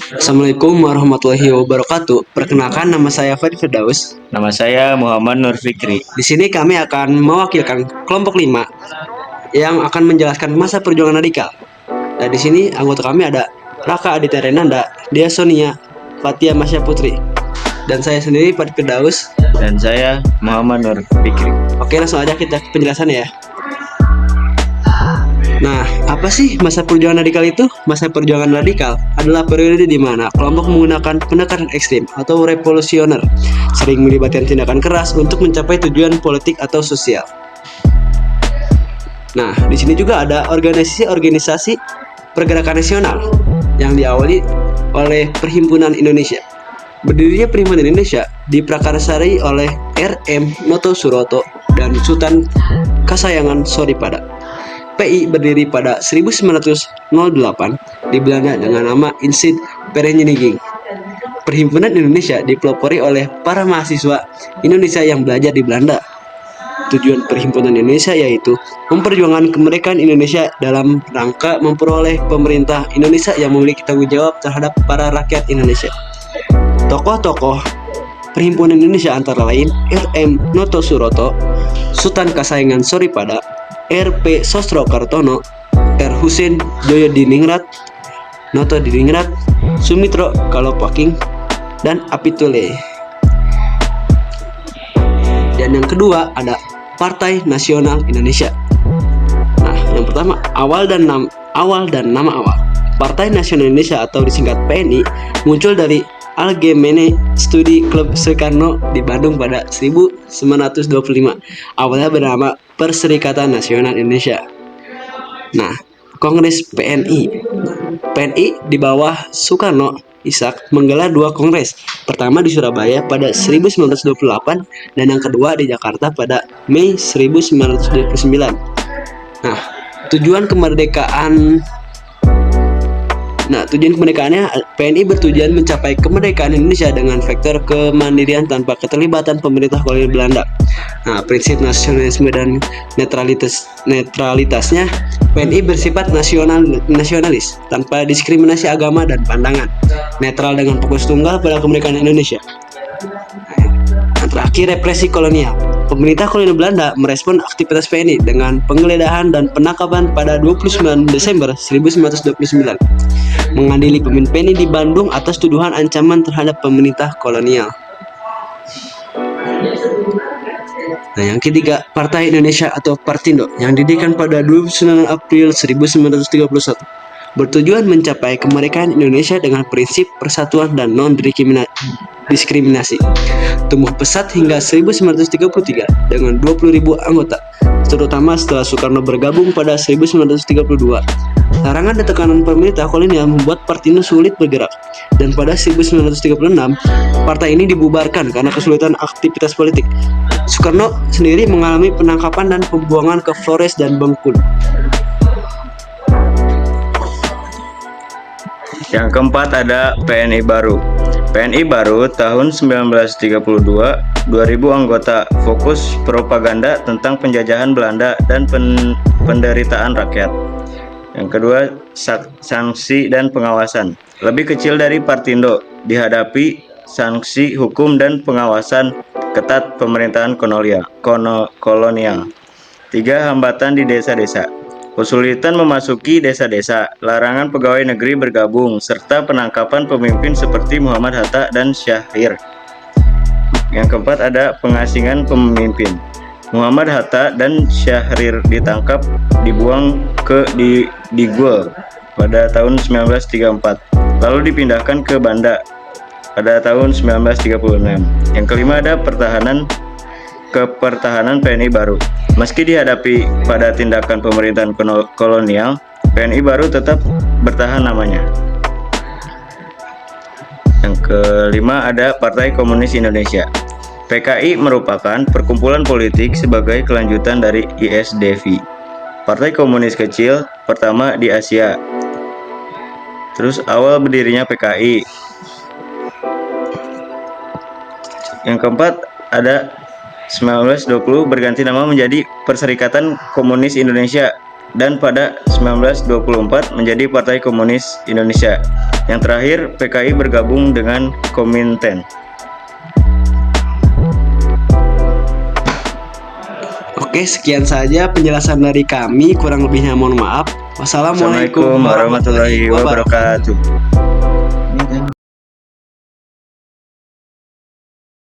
Assalamualaikum warahmatullahi wabarakatuh. Perkenalkan, nama saya Fadi Firdaus. Nama saya Muhammad Nur Fikri. Di sini kami akan mewakilkan kelompok 5 yang akan menjelaskan masa perjuangan radikal. Nah, di sini anggota kami ada Raka Aditya Renanda, Dia Sonia, Fatia Masya Putri, dan saya sendiri Fadi Firdaus. Dan saya Muhammad Nur Fikri. Oke, langsung aja kita ke penjelasan ya. Nah, apa sih masa perjuangan radikal itu? Masa perjuangan radikal adalah periode di mana kelompok menggunakan pendekatan ekstrim atau revolusioner, sering melibatkan tindakan keras untuk mencapai tujuan politik atau sosial. Nah, di sini juga ada organisasi-organisasi pergerakan nasional yang diawali oleh Perhimpunan Indonesia. Berdirinya Perhimpunan Indonesia diprakarsai oleh R.M. Noto Suroto dan Sultan Kasayangan Soripada. PI berdiri pada 1908 di Belanda dengan nama Institut Vereniging Perhimpunan Indonesia, dipelopori oleh para mahasiswa Indonesia yang belajar di Belanda. Tujuan Perhimpunan Indonesia yaitu memperjuangkan kemerdekaan Indonesia dalam rangka memperoleh pemerintah Indonesia yang memiliki tanggung jawab terhadap para rakyat Indonesia. Tokoh-tokoh Perhimpunan Indonesia antara lain R.M. Noto Suroto, Sultan Kasayangan Soripada, R.P. Sosro Kartono, R. Husein Joyodiningrat, Noto Diningrat, Sumitro Kalopaking, dan Apitule. Dan yang kedua ada Partai Nasional Indonesia. Nah, yang pertama awal dan nama awal. Partai Nasional Indonesia atau disingkat PNI muncul dari Algemene Studi Klub Soekarno di Bandung pada 1925. Awalnya bernama Perserikatan Nasional Indonesia. Nah, Kongres PNI. PNI di bawah Soekarno Ishak menggelar 2 kongres. Pertama di Surabaya pada 1928 dan yang kedua di Jakarta pada Mei 1929. Nah, tujuan kemerdekaannya, PNI bertujuan mencapai kemerdekaan Indonesia dengan vektor kemandirian tanpa keterlibatan pemerintah kolonial Belanda. Nah, prinsip nasionalisme dan netralitasnya, PNI bersifat nasionalis tanpa diskriminasi agama dan pandangan, netral dengan fokus tunggal pada kemerdekaan Indonesia. Yang terakhir, represi kolonial. Pemerintah kolonial Belanda merespon aktivitas PNI dengan penggeledahan dan penangkapan pada 29 Desember 1929, mengadili pemimpin PNI di Bandung atas tuduhan ancaman terhadap pemerintah kolonial. Nah, yang ketiga, Partai Indonesia atau Partindo yang didirikan pada 29 April 1931, bertujuan mencapai kemerdekaan Indonesia dengan prinsip persatuan dan non-diskriminasi. Tumbuh pesat hingga 1933 dengan 20.000 anggota, terutama setelah Soekarno bergabung pada 1932. Larangan dan tekanan pemerintah kolonial membuat Partindo sulit bergerak, dan pada 1936 partai ini dibubarkan karena kesulitan aktivitas politik. Soekarno sendiri mengalami penangkapan dan pembuangan ke Flores dan Bengkulu. Yang keempat ada PNI baru. PNI baru tahun 1932, 2000 anggota, fokus propaganda tentang penjajahan Belanda dan penderitaan rakyat. Yang kedua, sanksi dan pengawasan. Lebih kecil dari Partindo, dihadapi sanksi hukum dan pengawasan ketat pemerintahan kolonial. 3. Hambatan di desa-desa. Kesulitan memasuki desa-desa, larangan pegawai negeri bergabung, serta penangkapan pemimpin seperti Muhammad Hatta dan Syahrir. Yang keempat ada pengasingan pemimpin. Muhammad Hatta dan Syahrir ditangkap, dibuang ke Digul pada tahun 1934, lalu dipindahkan ke Banda pada tahun 1936. Yang kelima ada kepertahanan PNI baru. Meski dihadapi pada tindakan pemerintahan kolonial, PNI baru tetap bertahan namanya. Yang kelima ada Partai Komunis Indonesia. PKI merupakan perkumpulan politik sebagai kelanjutan dari ISDV, partai komunis kecil pertama di Asia. Terus awal berdirinya PKI. Yang keempat ada 1920 berganti nama menjadi Perserikatan Komunis Indonesia dan pada 1924 menjadi Partai Komunis Indonesia. Yang terakhir, PKI bergabung dengan Komintern. Oke, sekian saja penjelasan dari kami. Kurang lebihnya mohon maaf. Wassalamualaikum Assalamualaikum warahmatullahi wabarakatuh.